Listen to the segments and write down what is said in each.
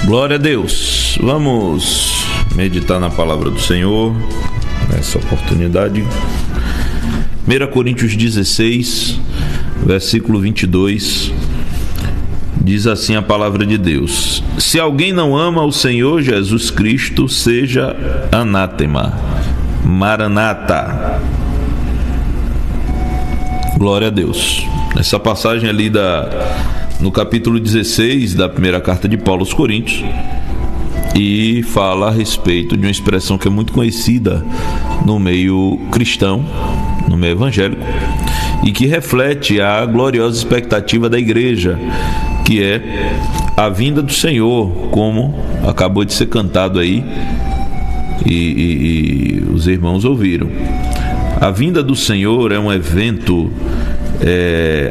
Glória a Deus. Vamos meditar na palavra do Senhor nessa oportunidade. 1 Coríntios 16, versículo 22, diz assim a palavra de Deus: se alguém não ama o Senhor Jesus Cristo, seja anátema. Maranata. Glória a Deus. Essa passagem ali no capítulo 16 da primeira carta de Paulo aos Coríntios, e fala a respeito de uma expressão que é muito conhecida no meio cristão, no meio evangélico, e que reflete a gloriosa expectativa da igreja, que é a vinda do Senhor, como acabou de ser cantado aí e os irmãos ouviram. A vinda do Senhor é um evento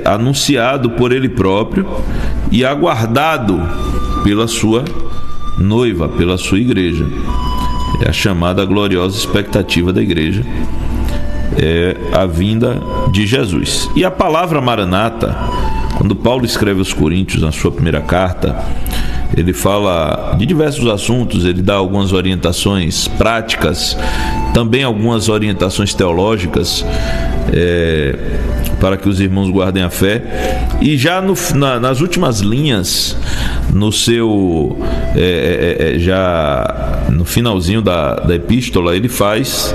anunciado por Ele próprio e aguardado pela sua noiva, pela sua igreja. É a chamada gloriosa expectativa da igreja, é a vinda de Jesus. E a palavra Maranata, quando Paulo escreve aos Coríntios na sua primeira carta, ele fala de diversos assuntos, ele dá algumas orientações práticas, também algumas orientações teológicas, para que os irmãos guardem a fé. E já nas últimas linhas, já no finalzinho da epístola, ele faz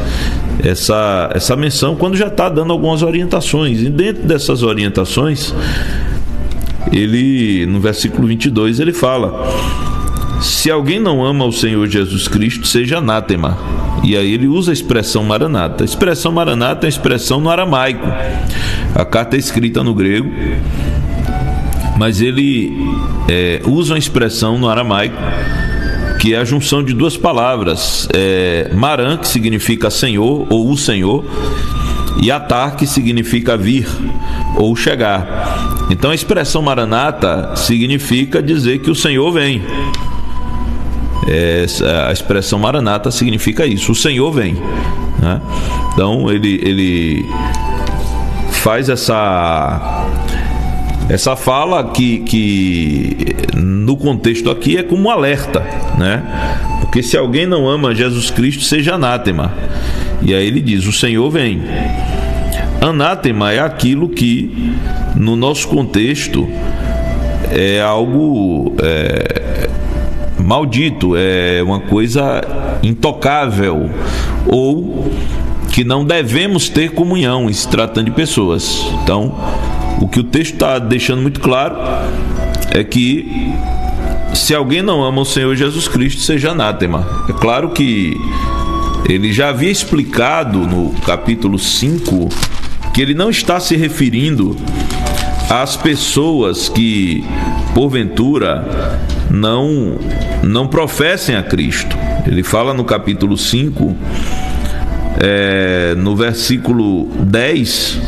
essa menção quando já está dando algumas orientações. E dentro dessas orientações, ele, no versículo 22, ele fala: se alguém não ama o Senhor Jesus Cristo, seja anátema. E aí ele usa a expressão maranata. A expressão maranata é uma expressão no aramaico. A carta é escrita no grego, mas ele usa uma expressão no aramaico que é a junção de duas palavras, maran, que significa Senhor ou o Senhor, e atar, que significa vir ou chegar. Então a expressão maranata significa dizer que o Senhor vem. A expressão maranata significa isso, o Senhor vem, né? Então ele faz essa fala que no contexto aqui é como um alerta, né? Porque se alguém não ama Jesus Cristo, seja anátema. E aí ele diz: o Senhor vem. Anátema é aquilo que no nosso contexto é algo maldito, é uma coisa intocável, ou que não devemos ter comunhão em se tratando de pessoas. Então, o que o texto está deixando muito claro é que se alguém não ama o Senhor Jesus Cristo, seja anátema. É claro que ele já havia explicado no capítulo 5 que ele não está se referindo às pessoas que, porventura, não professem a Cristo. Ele fala no capítulo 5, no versículo 10,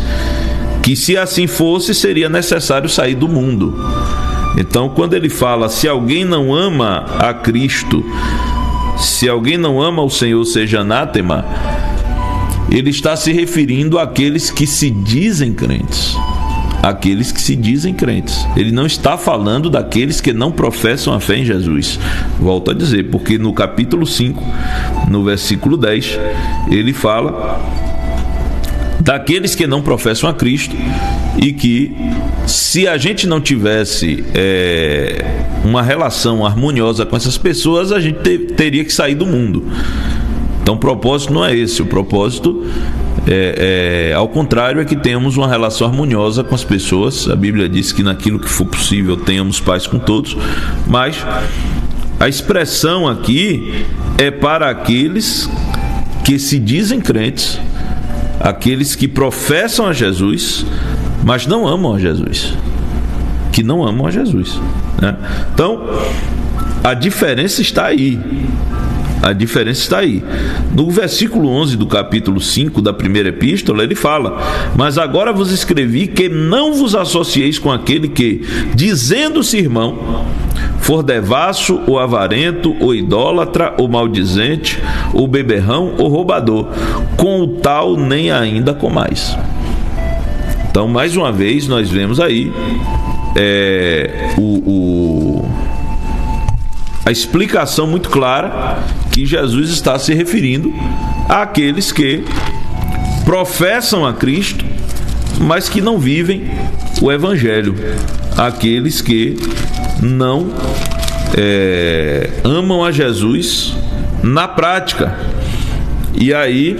que se assim fosse, seria necessário sair do mundo. Então, quando ele fala: se alguém não ama a Cristo, se alguém não ama o Senhor, seja anátema, ele está se referindo àqueles que se dizem crentes. Aqueles que se dizem crentes. Ele não está falando daqueles que não professam a fé em Jesus. Volto a dizer, porque no capítulo 5, no versículo 10, ele fala daqueles que não professam a Cristo, e que se a gente não tivesse uma relação harmoniosa com essas pessoas, a gente teria que sair do mundo. Então o propósito não é esse. O propósito ao contrário, é que tenhamos uma relação harmoniosa com as pessoas. A Bíblia diz que naquilo que for possível tenhamos paz com todos, mas a expressão aqui é para aqueles que se dizem crentes, aqueles que professam a Jesus, mas não amam a Jesus, que não amam a Jesus, né? Então a diferença está aí. A diferença está aí. No versículo 11 do capítulo 5 da primeira epístola, ele fala: mas agora vos escrevi que não vos associeis com aquele que, dizendo-se irmão, for devasso, ou avarento, ou idólatra, ou maldizente, ou beberrão, ou roubador. Com o tal nem ainda comais. Então, mais uma vez, nós vemos aí a explicação muito clara que Jesus está se referindo àqueles que professam a Cristo, mas que não vivem o Evangelho, aqueles que não amam a Jesus na prática. E aí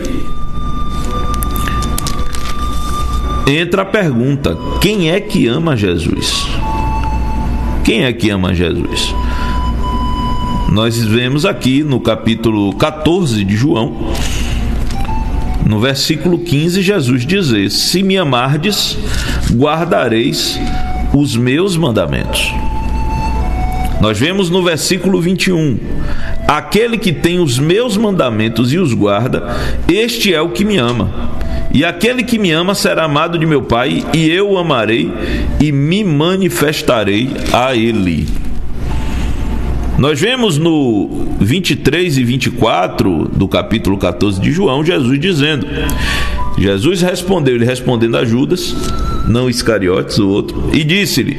entra a pergunta: quem é que ama Jesus? Quem é que ama Jesus? Nós vemos aqui no capítulo 14 de João, no versículo 15, Jesus dizer: se me amardes, guardareis os meus mandamentos. Nós vemos no versículo 21: aquele que tem os meus mandamentos e os guarda, este é o que me ama. E aquele que me ama será amado de meu Pai, e eu o amarei e me manifestarei a ele. Nós vemos no 23 e 24 do capítulo 14 de João, Jesus dizendo: Jesus respondeu, ele respondendo a Judas, não Iscariotes, o outro, e disse-lhe: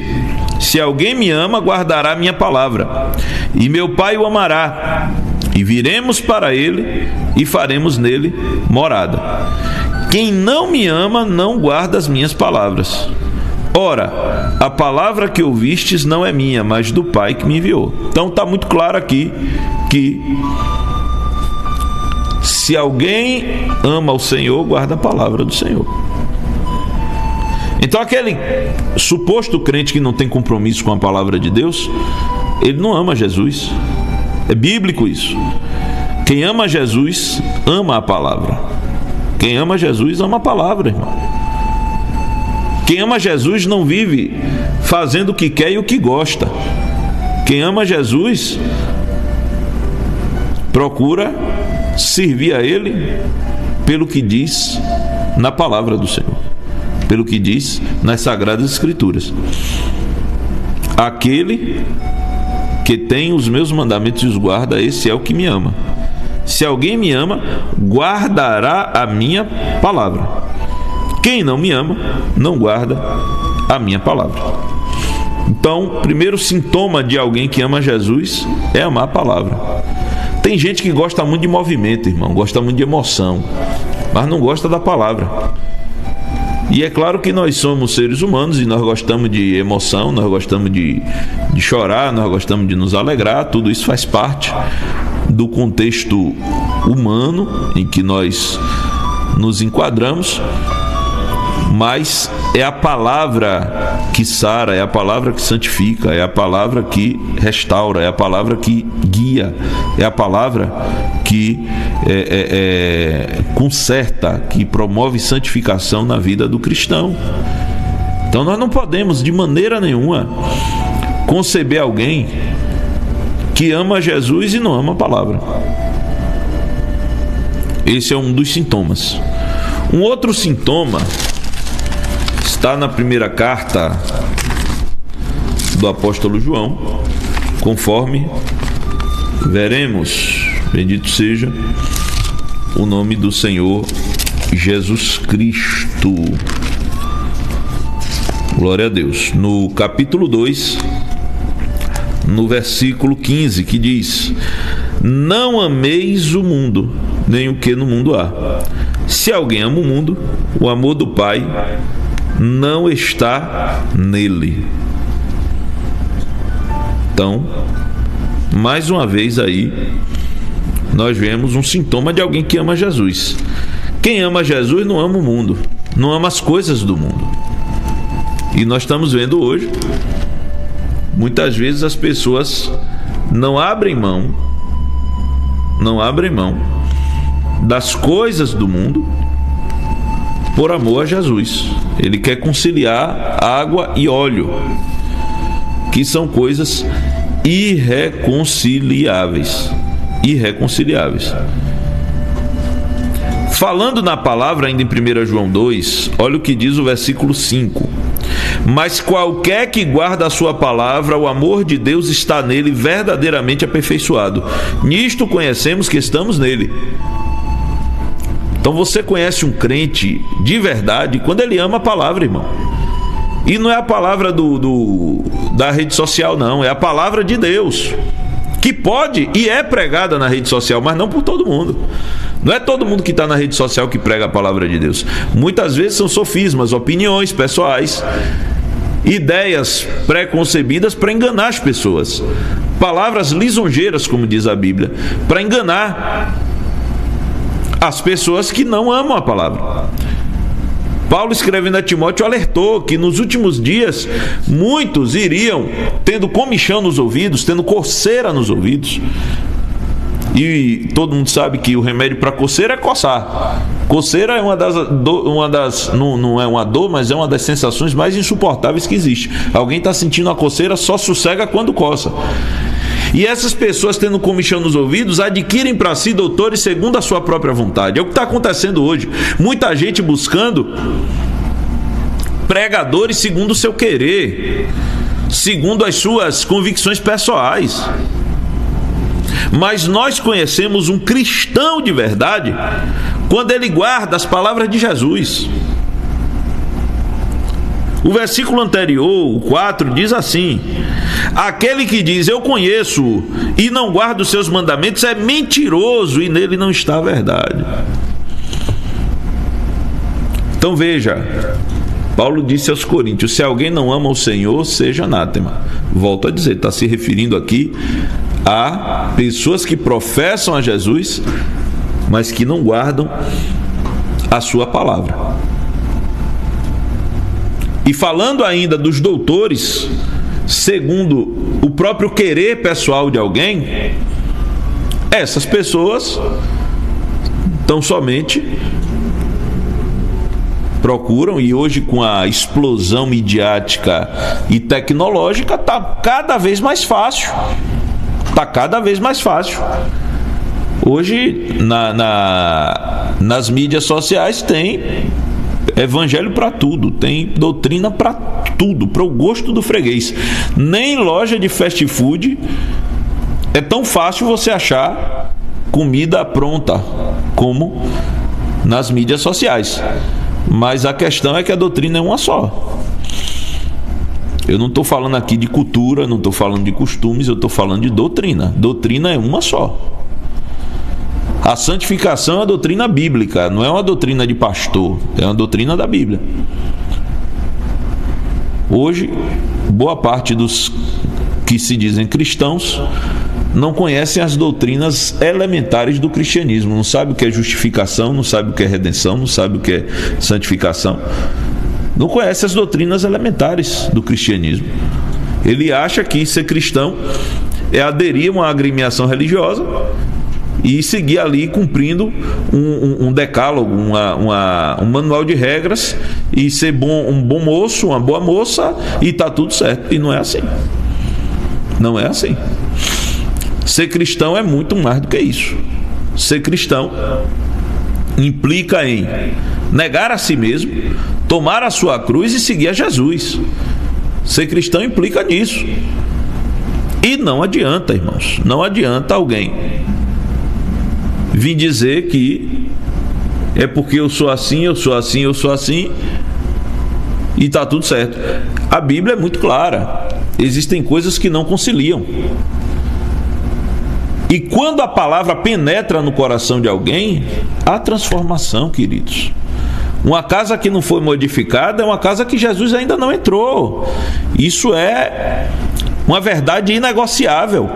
se alguém me ama, guardará minha palavra, e meu Pai o amará, e viremos para ele e faremos nele morada. Quem não me ama não guarda as minhas palavras. Ora, a palavra que ouvistes não é minha, mas do Pai que me enviou. Então está muito claro aqui que se alguém ama o Senhor, guarda a palavra do Senhor. Então aquele suposto crente que não tem compromisso com a palavra de Deus, ele não ama Jesus. É bíblico isso. Quem ama Jesus, ama a palavra. Quem ama Jesus, ama a palavra, irmão. Quem ama Jesus não vive fazendo o que quer e o que gosta. Quem ama Jesus procura servir a Ele pelo que diz na palavra do Senhor, pelo que diz nas Sagradas Escrituras. Aquele que tem os meus mandamentos e os guarda, esse é o que me ama. Se alguém me ama, guardará a minha palavra. Quem não me ama, não guarda a minha palavra. Então, o primeiro sintoma de alguém que ama Jesus é amar a palavra. Tem gente que gosta muito de movimento, irmão, gosta muito de emoção, mas não gosta da palavra. E é claro que nós somos seres humanos e nós gostamos de emoção, nós gostamos de chorar, nós gostamos de nos alegrar, tudo isso faz parte do contexto humano em que nós nos enquadramos. Mas é a palavra que sara, é a palavra que santifica, é a palavra que restaura, é a palavra que guia, é a palavra que conserta, que promove santificação na vida do cristão. Então nós não podemos de maneira nenhuma conceber alguém que ama Jesus e não ama a palavra. Esse é um dos sintomas. Um outro sintoma está na primeira carta do apóstolo João, conforme veremos, bendito seja o nome do Senhor Jesus Cristo. Glória a Deus. No capítulo 2, no versículo 15, que diz: não ameis o mundo, nem o que no mundo há. Se alguém ama o mundo, o amor do Pai não está nele. Então, mais uma vez aí, nós vemos um sintoma de alguém que ama Jesus. Quem ama Jesus não ama o mundo, não ama as coisas do mundo. E nós estamos vendo hoje, muitas vezes as pessoas não abrem mão das coisas do mundo por amor a Jesus. Ele quer conciliar água e óleo, que são coisas irreconciliáveis. Falando na palavra ainda em 1 João 2, olha o que diz o versículo 5: mas qualquer que guarda a sua palavra, o amor de Deus está nele verdadeiramente aperfeiçoado. Nisto conhecemos que estamos nele. Então você conhece um crente de verdade quando ele ama a palavra, irmão. E não é a palavra da rede social, não. É a palavra de Deus. que pode e é pregada na rede social, mas não por todo mundo. Não é todo mundo que está na rede social que prega a palavra de Deus. Muitas vezes são sofismas, opiniões pessoais, ideias pré-concebidas para enganar as pessoas, palavras lisonjeiras, como diz a Bíblia, para enganar as pessoas que não amam a palavra. Paulo, escrevendo a Timóteo, alertou que nos últimos dias muitos iriam tendo comichão nos ouvidos, tendo coceira nos ouvidos. E todo mundo sabe que o remédio para coceira é coçar. Coceira é não é uma dor, mas é uma das sensações mais insuportáveis que existe. Alguém está sentindo a coceira, só sossega quando coça. E essas pessoas, tendo comichão nos ouvidos, adquirem para si doutores segundo a sua própria vontade. É o que está acontecendo hoje. Muita gente buscando pregadores segundo o seu querer, segundo as suas convicções pessoais. Mas nós conhecemos um cristão de verdade quando ele guarda as palavras de Jesus. O versículo anterior, o 4, diz assim: aquele que diz eu conheço e não guarda os seus mandamentos é mentiroso e nele não está a verdade. Então veja, Paulo disse aos Coríntios: se alguém não ama o Senhor, seja anátema. Volto a dizer, está se referindo aqui a pessoas que professam a Jesus, mas que não guardam a sua palavra. E falando ainda dos doutores, segundo o próprio querer pessoal de alguém, essas pessoas tão somente procuram, e hoje com a explosão midiática e tecnológica está cada vez mais fácil. Está cada vez mais fácil. Hoje nas mídias sociais tem evangelho para tudo, tem doutrina para tudo, para o gosto do freguês. Nem loja de fast food é tão fácil você achar comida pronta como nas mídias sociais. Mas a questão é que a doutrina é uma só. Eu não estou falando aqui de cultura, não estou falando de costumes, eu estou falando de doutrina. Doutrina é uma só. A santificação é uma doutrina bíblica, não é uma doutrina de pastor, é uma doutrina da Bíblia. Hoje, boa parte dos que se dizem cristãos não conhecem as doutrinas elementares do cristianismo, não sabe o que é justificação, não sabe o que é redenção, não sabe o que é santificação. Não conhece as doutrinas elementares do cristianismo. Ele acha que ser cristão é aderir a uma agremiação religiosa e seguir ali cumprindo um decálogo, um manual de regras, e ser um bom moço, uma boa moça, e está tudo certo. E não é assim. Não é assim. Ser cristão é muito mais do que isso. Ser cristão implica em negar a si mesmo, tomar a sua cruz e seguir a Jesus. Ser cristão implica nisso. E não adianta, irmãos, não adianta alguém vir dizer que é porque eu sou assim, eu sou assim, eu sou assim e está tudo certo. A Bíblia é muito clara. Existem coisas que não conciliam. E quando a palavra penetra no coração de alguém, há transformação, queridos. Uma casa que não foi modificada é uma casa que Jesus ainda não entrou. Isso é uma verdade inegociável.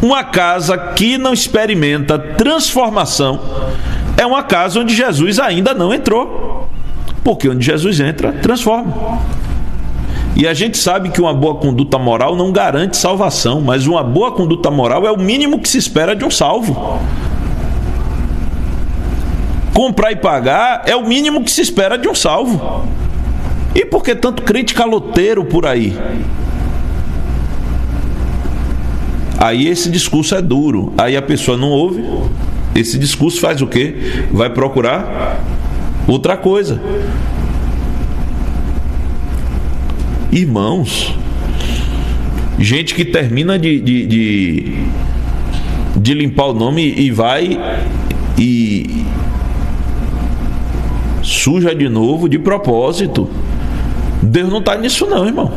Uma casa que não experimenta transformação é uma casa onde Jesus ainda não entrou. Porque onde Jesus entra, transforma. E a gente sabe que uma boa conduta moral não garante salvação, mas uma boa conduta moral é o mínimo que se espera de um salvo. Comprar e pagar é o mínimo que se espera de um salvo. E por que tanto crente caloteiro por aí? Aí esse discurso é duro. Aí a pessoa não ouve. Esse discurso faz o quê? Vai procurar outra coisa. Irmãos, gente que termina de limpar o nome e vai e suja de novo de propósito. Deus não está nisso não, irmão.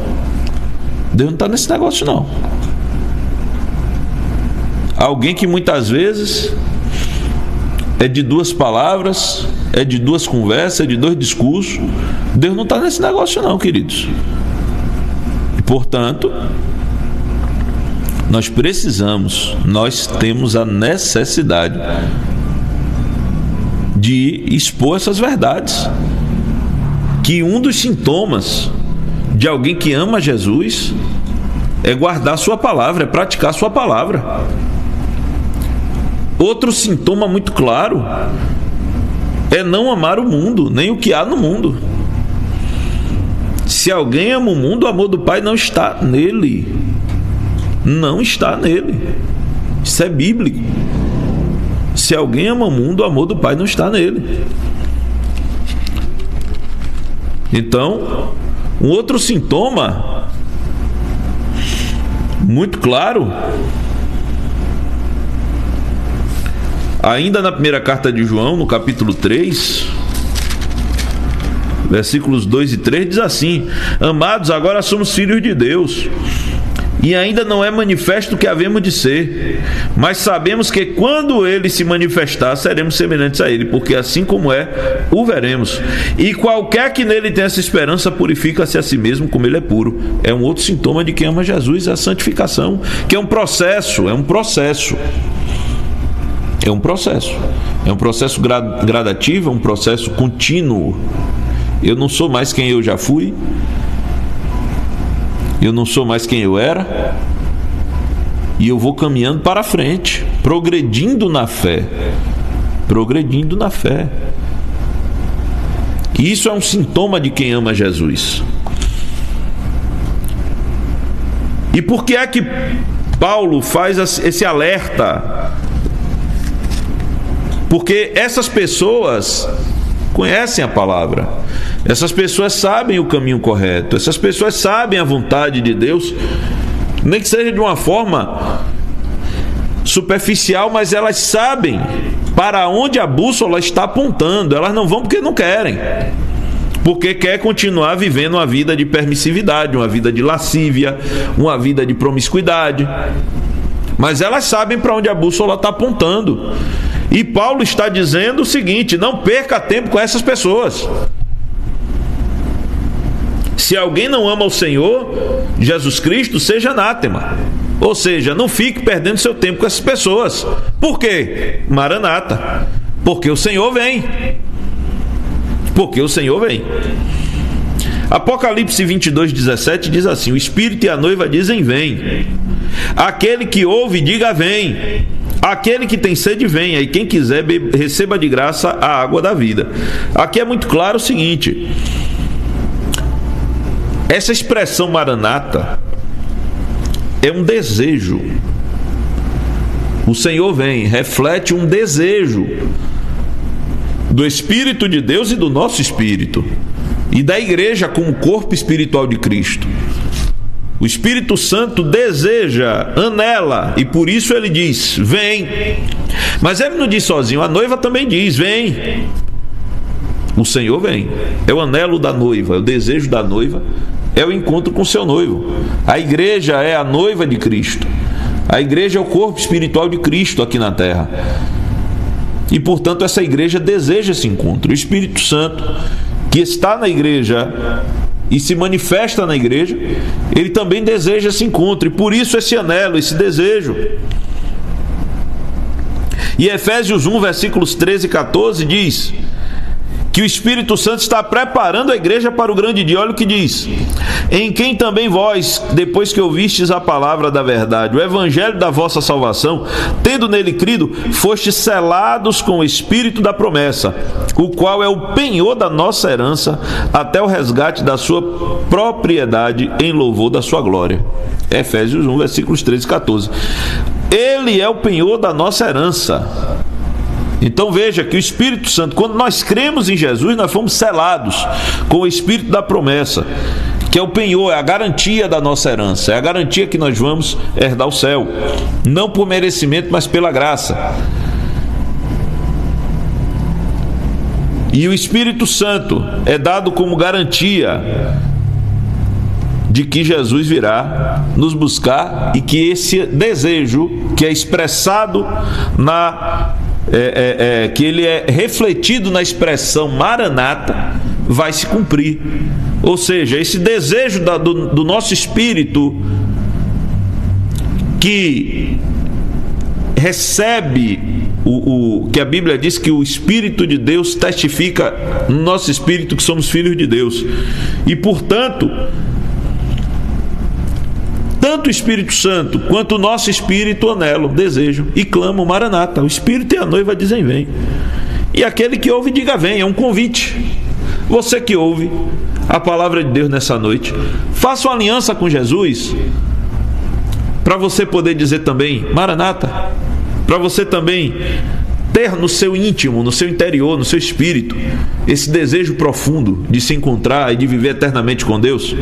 Deus não está nesse negócio não. Alguém que muitas vezes é de duas palavras, é de duas conversas, é de dois discursos. Deus não está nesse negócio não, queridos. E, portanto, nós temos a necessidade de expor essas verdades. Que um dos sintomas de alguém que ama Jesus é guardar sua palavra, é praticar sua palavra. Outro sintoma muito claro é não amar o mundo, nem o que há no mundo. Se alguém ama o mundo, o amor do Pai não está nele. Não está nele. Isso é bíblico. Se alguém ama o mundo, o amor do Pai não está nele. Então, um outro sintoma muito claro, ainda na primeira carta de João, no capítulo 3, versículos 2 e 3, diz assim: Amados, agora somos filhos de Deus, e ainda não é manifesto o que havemos de ser, mas sabemos que quando Ele se manifestar, seremos semelhantes a Ele, porque assim como é, o veremos. E qualquer que nele tenha essa esperança, purifica-se a si mesmo como Ele é puro. É um outro sintoma de quem ama Jesus, a santificação, que é um processo, É um processo gradativo, é um processo contínuo. Eu não sou mais quem eu já fui, eu não sou mais quem eu era, e eu vou caminhando para frente, progredindo na fé. E isso é um sintoma de quem ama Jesus. E por que é que Paulo faz esse alerta? Porque essas pessoas conhecem a palavra, essas pessoas sabem o caminho correto, essas pessoas sabem a vontade de Deus, nem que seja de uma forma superficial, mas elas sabem para onde a bússola está apontando. Elas não vão porque não querem, porque quer continuar vivendo uma vida de permissividade, uma vida de lascívia, uma vida de promiscuidade, mas elas sabem para onde a bússola está apontando. E Paulo está dizendo o seguinte: não perca tempo com essas pessoas. Se alguém não ama o Senhor Jesus Cristo, seja anátema. Ou seja, não fique perdendo seu tempo com essas pessoas. Por quê? Maranata. Porque o Senhor vem. Apocalipse 22:17 diz assim: o Espírito e a noiva dizem: vem. Aquele que ouve, diga: vem. Aquele que tem sede, venha, e quem quiser, receba de graça a água da vida. Aqui é muito claro o seguinte: essa expressão maranata é um desejo. O Senhor vem, reflete um desejo do Espírito de Deus e do nosso espírito, e da igreja como corpo espiritual de Cristo. O Espírito Santo deseja, anela, e por isso ele diz: vem. Mas ele não diz sozinho, a noiva também diz: vem. O Senhor vem. É o anelo da noiva, é o desejo da noiva, é o encontro com o seu noivo. A igreja é a noiva de Cristo. A igreja é o corpo espiritual de Cristo aqui na terra. E portanto essa igreja deseja esse encontro. O Espírito Santo, que está na igreja e se manifesta na igreja, ele também deseja esse encontro, e por isso esse anelo, esse desejo. E Efésios 1, versículos 13 e 14 diz que o Espírito Santo está preparando a igreja para o grande dia. Olha o que diz: em quem também vós, depois que ouvistes a palavra da verdade, o evangelho da vossa salvação, tendo nele crido, fostes selados com o Espírito da promessa, o qual é o penhor da nossa herança, até o resgate da sua propriedade, em louvor da sua glória. Efésios 1, versículos 13 e 14. Ele é o penhor da nossa herança. Então veja que o Espírito Santo, quando nós cremos em Jesus, nós fomos selados com o Espírito da promessa, que é o penhor, é a garantia da nossa herança, é a garantia que nós vamos herdar o céu, não por merecimento, mas pela graça. E o Espírito Santo é dado como garantia de que Jesus virá nos buscar e que esse desejo que é expressado que ele é refletido na expressão Maranata vai se cumprir. Ou seja, esse desejo do nosso espírito que recebe que a Bíblia diz que o Espírito de Deus testifica no nosso espírito que somos filhos de Deus. E, portanto, tanto o Espírito Santo quanto o nosso espírito anelam, desejam e clamam Maranata. O Espírito e a noiva dizem vem. E aquele que ouve diga vem, é um convite. Você que ouve a palavra de Deus nessa noite, faça uma aliança com Jesus para você poder dizer também Maranata, para você também ter no seu íntimo, no seu interior, no seu espírito, esse desejo profundo de se encontrar e de viver eternamente com Deus.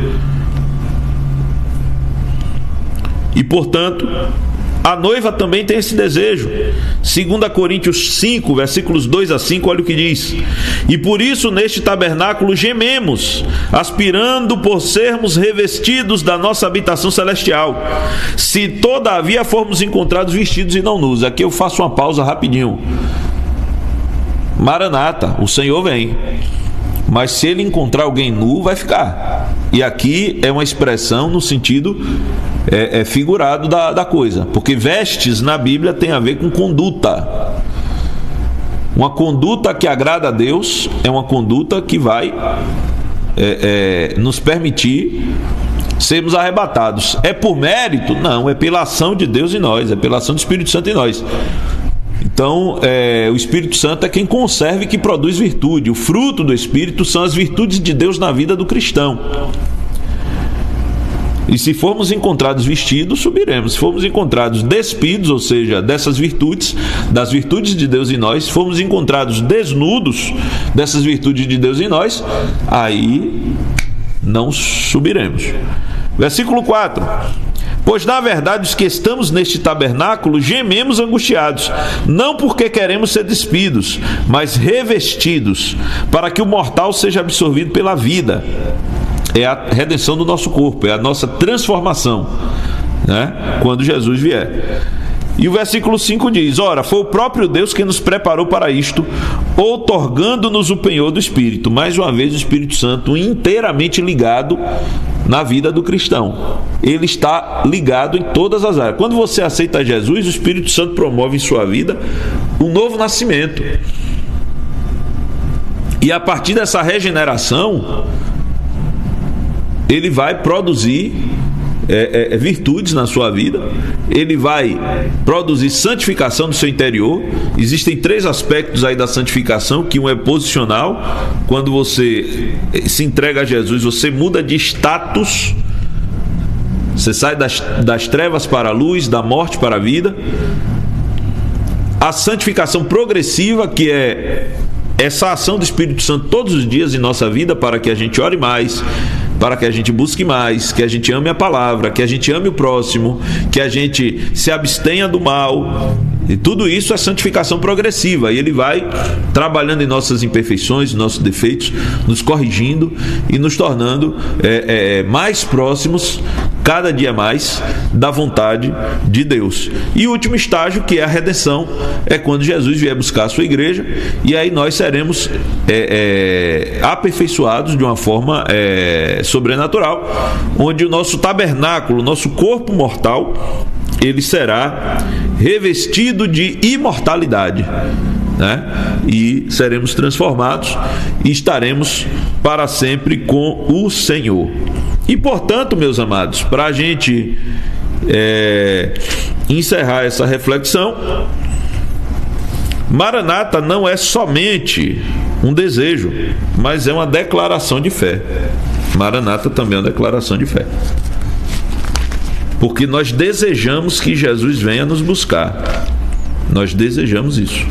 E, portanto, a noiva também tem esse desejo. 2 Coríntios 5, versículos 2 a 5, olha o que diz: e por isso neste tabernáculo gememos, aspirando por sermos revestidos da nossa habitação celestial, se todavia formos encontrados vestidos e não nus. Aqui eu faço uma pausa rapidinho. Maranata, o Senhor vem, mas se ele encontrar alguém nu, vai ficar. E aqui é uma expressão no sentido figurado da coisa, porque vestes na Bíblia tem a ver com conduta. Uma conduta que agrada a Deus é uma conduta que vai nos permitir sermos arrebatados. É por mérito? Não, é pela ação de Deus em nós, é pela ação do Espírito Santo em nós. Então, o Espírito Santo é quem conserva e que produz virtude. O fruto do Espírito são as virtudes de Deus na vida do cristão. E se formos encontrados vestidos, subiremos. Se formos encontrados despidos, ou seja, dessas virtudes, das virtudes de Deus em nós, se formos encontrados desnudos dessas virtudes de Deus em nós, aí não subiremos. Versículo 4: pois na verdade os que estamos neste tabernáculo gememos angustiados, não porque queremos ser despidos, mas revestidos, para que o mortal seja absorvido pela vida. É a redenção do nosso corpo, é a nossa transformação, né? Quando Jesus vier. E o versículo 5 diz: ora, foi o próprio Deus quem nos preparou para isto, outorgando-nos o penhor do Espírito. Mais uma vez o Espírito Santo inteiramente ligado na vida do cristão. Ele está ligado em todas as áreas. Quando você aceita Jesus, o Espírito Santo promove em sua vida um novo nascimento. E a partir dessa regeneração, ele vai produzir virtudes na sua vida, ele vai produzir santificação no seu interior. Existem 3 aspectos aí da santificação, que um é posicional. Quando você se entrega a Jesus, você muda de status, você sai das trevas para a luz, da morte para a vida. A santificação progressiva, que é essa ação do Espírito Santo todos os dias em nossa vida, para que a gente ore mais, para que a gente busque mais, que a gente ame a palavra, que a gente ame o próximo, que a gente se abstenha do mal. E tudo isso é santificação progressiva. E ele vai trabalhando em nossas imperfeições, nossos defeitos, nos corrigindo e nos tornando mais próximos, cada dia mais, da vontade de Deus. E o último estágio, que é a redenção, é quando Jesus vier buscar a sua igreja, e aí nós seremos aperfeiçoados de uma forma sobrenatural, onde o nosso tabernáculo, o nosso corpo mortal, ele será revestido de imortalidade, né? E seremos transformados e estaremos para sempre com o Senhor. E, portanto, meus amados, para a gente encerrar essa reflexão, Maranata não é somente um desejo, mas é uma declaração de fé. Maranata também é uma declaração de fé, porque nós desejamos que Jesus venha nos buscar. Nós desejamos isso,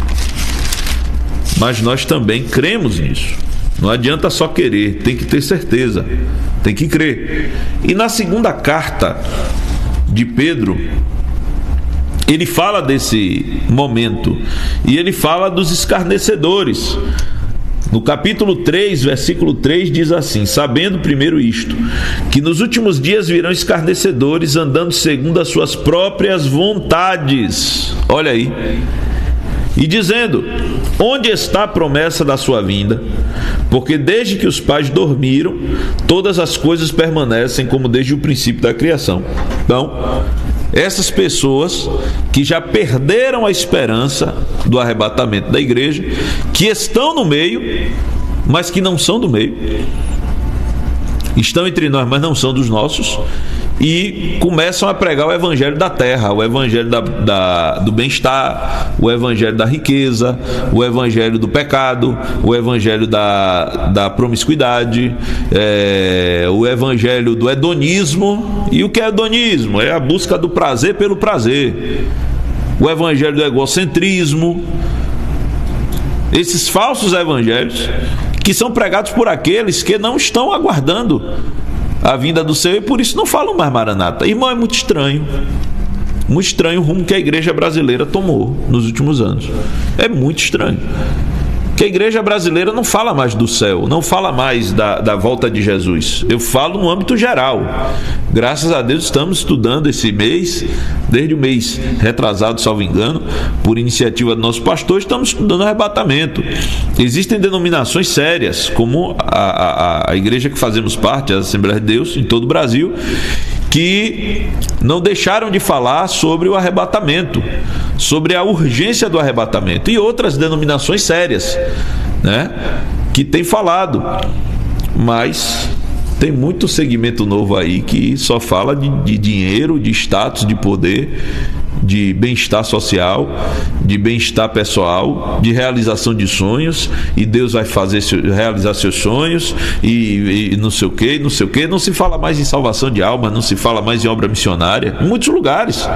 mas nós também cremos nisso. Não adianta só querer, tem que ter certeza, tem que crer. E na segunda carta de Pedro, ele fala desse momento, e ele fala dos escarnecedores. No capítulo 3, versículo 3 diz assim: sabendo primeiro isto, que nos últimos dias virão escarnecedores, andando segundo as suas próprias vontades. Olha aí. E dizendo: onde está a promessa da sua vinda? Porque desde que os pais dormiram, todas as coisas permanecem como desde o princípio da criação. Então, essas pessoas que já perderam a esperança do arrebatamento da igreja, que estão no meio, mas que não são do meio, estão entre nós, mas não são dos nossos, e começam a pregar o evangelho da terra, o evangelho do bem-estar, o evangelho da riqueza, o evangelho do pecado, o evangelho da promiscuidade, o evangelho do hedonismo. E o que é hedonismo? É a busca do prazer pelo prazer. O evangelho do egocentrismo. Esses falsos evangelhos que são pregados por aqueles que não estão aguardando a vinda do Senhor e por isso não falam mais Maranata. Irmão, é muito estranho o rumo que a igreja brasileira tomou nos últimos anos. É muito estranho que a igreja brasileira não fala mais do céu, não fala mais da volta de Jesus. Eu falo no âmbito geral. Graças a Deus estamos estudando esse mês, desde o mês retrasado, salvo engano, por iniciativa do nosso pastor, estamos estudando arrebatamento. Existem denominações sérias, como a igreja que fazemos parte, a Assembleia de Deus, em todo o Brasil, que não deixaram de falar sobre o arrebatamento, sobre a urgência do arrebatamento, e outras denominações sérias, né, que têm falado, mas tem muito segmento novo aí que só fala de dinheiro, de status, de poder, de bem-estar social, de bem-estar pessoal, de realização de sonhos, e Deus vai realizar seus sonhos, e não sei o que, não sei o que. Não se fala mais em salvação de alma, não se fala mais em obra missionária, em muitos lugares.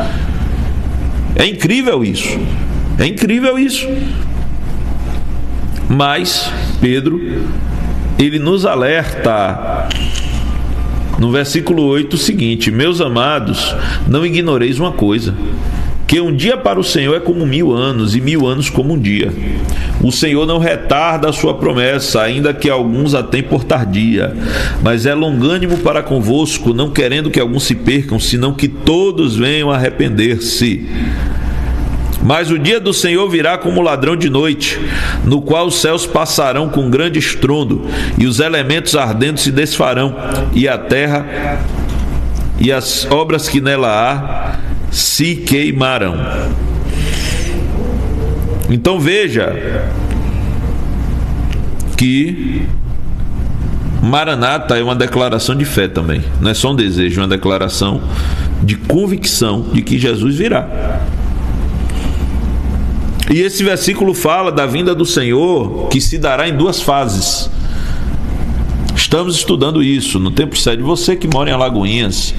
É incrível isso, é incrível isso. Mas Pedro, ele nos alerta no versículo 8 o seguinte: meus amados, não ignoreis uma coisa, que um dia para o Senhor é como 1000 anos, e 1000 anos como um dia. O Senhor não retarda a sua promessa, ainda que alguns a tenham por tardia, mas é longânimo para convosco, não querendo que alguns se percam, senão que todos venham a arrepender-se. Mas o dia do Senhor virá como ladrão de noite, no qual os céus passarão com grande estrondo, e os elementos ardentes se desfarão, e a terra e as obras que nela há se queimarão. Então veja que Maranata é uma declaração de fé também, não é só um desejo, é uma declaração de convicção de que Jesus virá. E esse versículo fala da vinda do Senhor, que se dará em 2 fases. Estamos estudando isso no Templo Sede. Você que mora em Alagoinhas,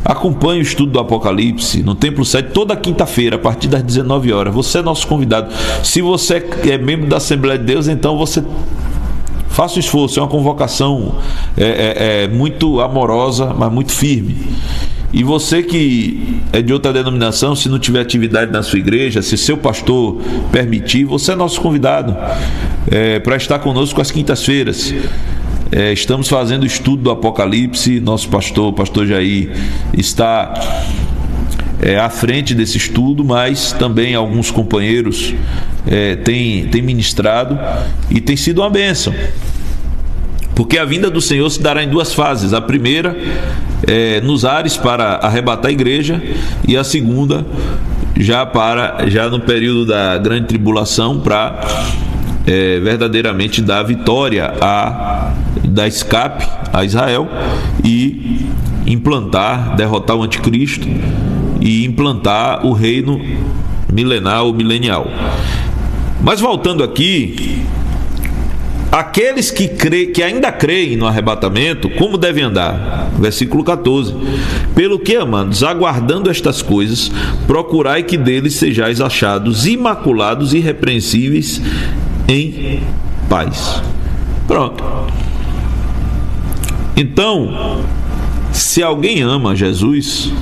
acompanhe o estudo do Apocalipse no Templo Sede toda quinta-feira, a partir das 19 horas. Você é nosso convidado. Se você é membro da Assembleia de Deus, então você faça o esforço. É uma convocação muito amorosa, mas muito firme. E você que é de outra denominação, se não tiver atividade na sua igreja, se seu pastor permitir, você é nosso convidado para estar conosco às quintas-feiras. Estamos fazendo o estudo do Apocalipse. Nosso pastor, o pastor Jair, está à frente desse estudo, mas também alguns companheiros têm ministrado, e tem sido uma bênção. Porque a vinda do Senhor se dará em 2 fases. A primeira é nos ares para arrebatar a igreja, e a segunda já no período da grande tribulação para verdadeiramente dar vitória, dar escape a Israel e derrotar o anticristo e implantar o reino milenar ou milenial. Mas voltando aqui, aqueles que ainda creem no arrebatamento, como devem andar? Versículo 14: pelo que, amados, aguardando estas coisas, procurai que deles sejais achados imaculados e irrepreensíveis em paz. Pronto. Então, se alguém ama Jesus,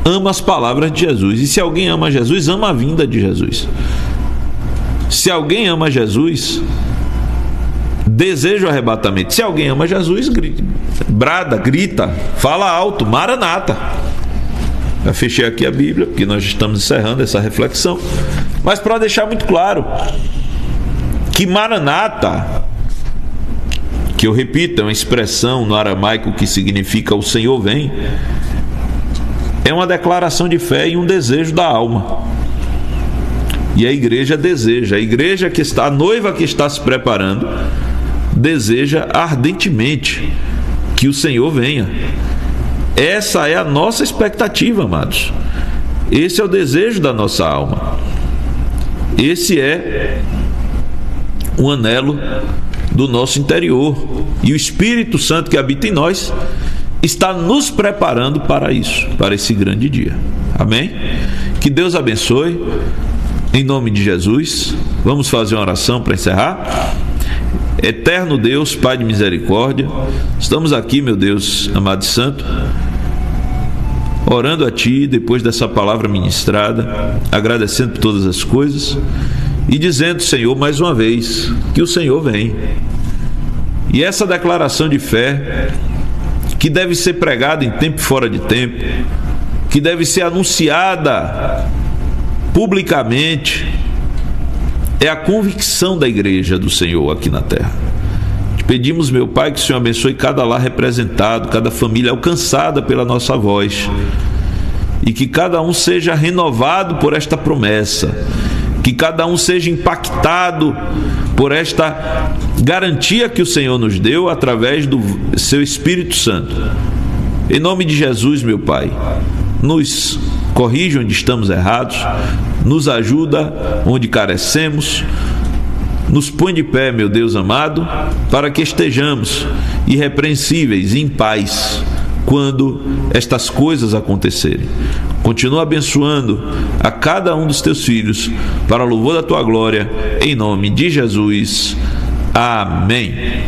ama as palavras de Jesus. E se alguém ama Jesus, ama a vinda de Jesus. Se alguém ama Jesus, deseja o arrebatamento. Se alguém ama Jesus, brada, grita, fala alto, Maranata. Eu fechei aqui a Bíblia, porque nós estamos encerrando essa reflexão. Mas para deixar muito claro que Maranata, que eu repito, é uma expressão no aramaico que significa o Senhor vem, é uma declaração de fé e um desejo da alma. E a igreja deseja, a igreja que está, a noiva que está se preparando, deseja ardentemente que o Senhor venha. Essa é a nossa expectativa, amados. Esse é o desejo da nossa alma. Esse é o anelo do nosso interior. E o Espírito Santo que habita em nós está nos preparando para isso, para esse grande dia. Amém? Que Deus abençoe. Em nome de Jesus, vamos fazer uma oração para encerrar. Eterno Deus, Pai de misericórdia, estamos aqui, meu Deus amado e santo, orando a Ti depois dessa palavra ministrada, agradecendo por todas as coisas e dizendo, Senhor, mais uma vez, que o Senhor vem. E essa declaração de fé, que deve ser pregada em tempo e fora de tempo, que deve ser anunciada publicamente, é a convicção da igreja do Senhor aqui na terra. Te pedimos, meu Pai, que o Senhor abençoe cada lar representado, cada família alcançada pela nossa voz, e que cada um seja renovado por esta promessa, que cada um seja impactado por esta garantia que o Senhor nos deu através do seu Espírito Santo. Em nome de Jesus, meu Pai, nos corrija onde estamos errados, nos ajuda onde carecemos, nos põe de pé, meu Deus amado, para que estejamos irrepreensíveis e em paz quando estas coisas acontecerem. Continua abençoando a cada um dos teus filhos para o louvor da tua glória, em nome de Jesus. Amém.